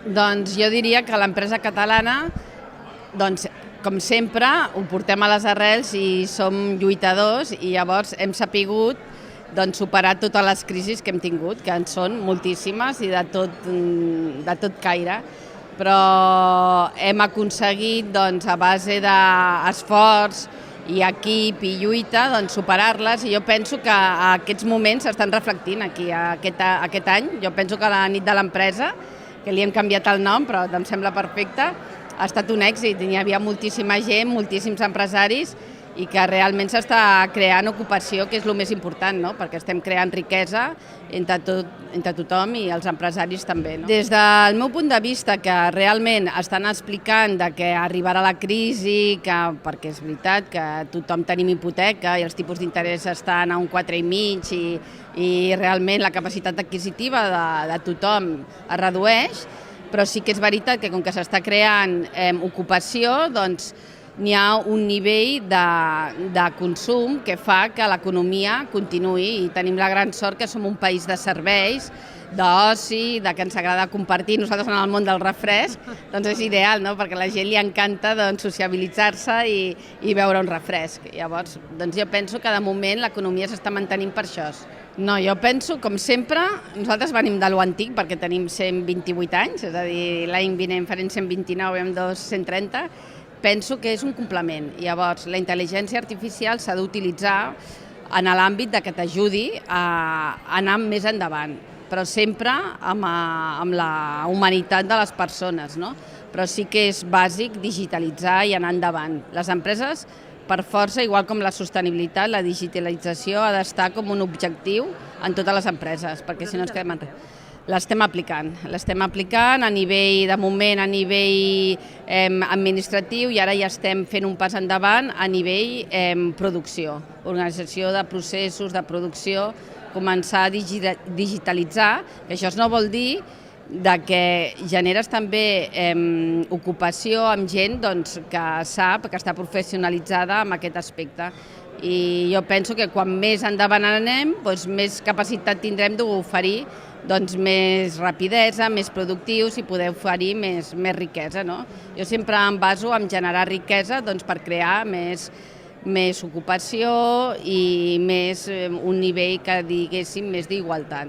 Doncs jo diria que l'empresa catalana, doncs, com sempre, ho portem a les arrels i som lluitadors i llavors hem sapigut superar totes les crisis que hem tingut, que en són moltíssimes i de tot caire, però hem aconseguit a base d'esforç i equip i lluita superar-les, i jo penso que aquests moments s'estan reflectint aquí aquest any. Jo penso que la nit de l'empresa, que li hem canviat el nom però em sembla perfecte, ha estat un èxit. Hi havia moltíssima gent, moltíssims empresaris, i que realment s'està creant ocupació, que és el més important, no? Perquè estem creant riquesa entre tothom i els empresaris també. No? Des del meu punt de vista, que realment estan explicant que arribarà la crisi, perquè és veritat que tothom tenim hipoteca i els tipus d'interès estan a un 4,5 i realment la capacitat adquisitiva de tothom es redueix, però sí que és veritat que com que s'està creant ocupació, doncs n'hi ha un nivell de consum que fa que l'economia continuï, i tenim la gran sort que som un país de serveis, d'oci, que ens agrada compartir. Nosaltres en el món del refresc doncs és ideal, no? Perquè a la gent li encanta sociabilitzar-se i beure un refresc. Llavors, jo penso que de moment l'economia s'està mantenint per això. No, jo penso, com sempre, nosaltres venim de lo antic perquè tenim 128 anys, és a dir, l'any vinent farem 129 i amb 130, penso que és un complement. Llavors, la intel·ligència artificial s'ha d'utilitzar en l'àmbit que t'ajudi a anar més endavant, però sempre amb la humanitat de les persones, no? Però sí que és bàsic digitalitzar i anar endavant. Les empreses, per força, igual com la sostenibilitat, la digitalització ha d'estar com un objectiu en totes les empreses, perquè si no ens quedem enrere. L'estem aplicant a nivell, de moment, a nivell administratiu, i ara ja estem fent un pas endavant a nivell producció, organització de processos de producció, començar a digitalitzar, que això no vol dir que generes també ocupació amb gent que sap, que està professionalitzada en aquest aspecte. I jo penso que quan més endavant anem, més capacitat tindrem d'oferir més rapidesa, més productius, i poder oferir més riquesa. Jo sempre em baso en generar riquesa per crear més ocupació i un nivell que diguéssim més d'igualtat.